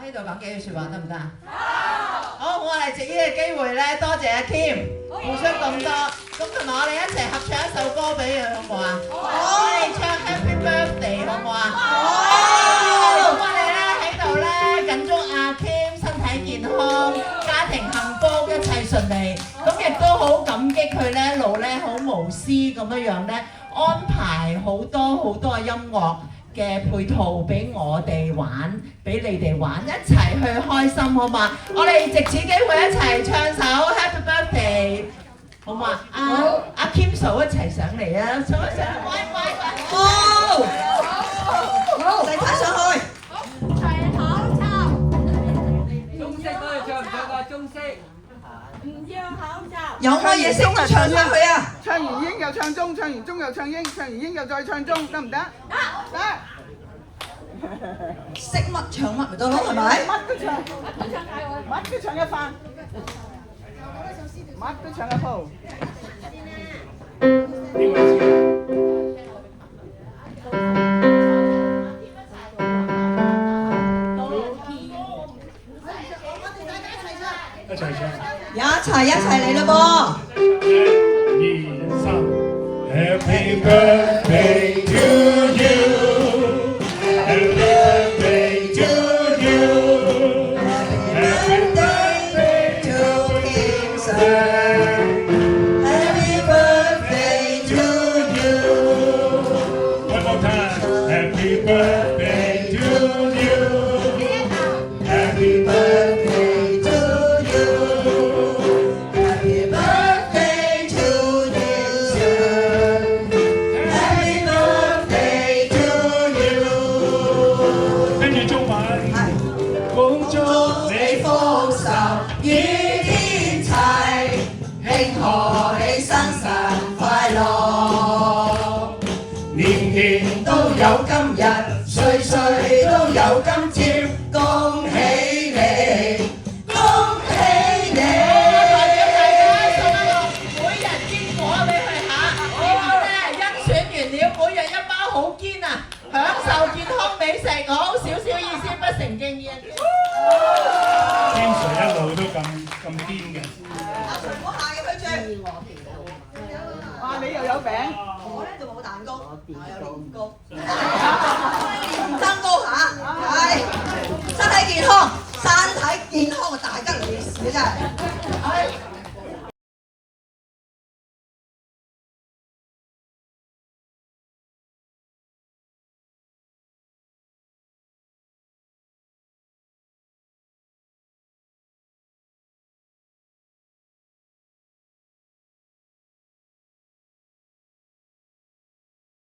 呢度講幾句説話得唔得啊？好，我哋藉呢個機會咧，多謝阿 Kim 付出咁多，咁同埋我哋一齊合唱一首歌俾佢，好唔好啊？我哋唱 Happy Birthday 好唔好啊？咁我哋咧喺度咧緊祝阿 Kim 身體健康，家庭幸福，一切順利。咁亦都好感激佢咧一路咧好無私咁樣咧安排好多嘅音樂嘅配套俾我哋玩，俾你哋玩，一齊去開心好嘛？我哋藉此機會一齊唱首 Happy Birthday， 好嘛？阿 Kim 嫂一齊上嚟啊！上一上，乖，好，嚟翻上去。齊口罩，中式嗰度唱唔唱啊？中式。唔要口罩。有乜嘢識就唱翻佢啊！唱完英又唱中，唱完中又唱英，唱完英又再唱中，得唔得？得。識乜唱乜咪得咯，係咪？乜都唱，乜都唱一番，乜都唱一鋪。一齊嚟咯1、2、3 Happy birthday to you Happy birthday to you Happy birthday to Kim Sang Happy birthday to you One more time Happy birthday to you Happy birthday to you Happy birthday to you Happy birthday to you 跟住中文恭祝你福壽與天齊慶賀你生辰快樂年年都有今日歲歲都有今朝恭喜你恭喜你每日堅果俾佢嚇，然後咧甄選完了，每日一包好堅啊，享受健康美食，好少少意思不成敬意。天 Sir 一路都咁癲嘅。我下嘅佢著。哇！你又有餅，我呢度冇蛋糕，我有年糕，年增高嚇，係身體健康，大吉利是真係。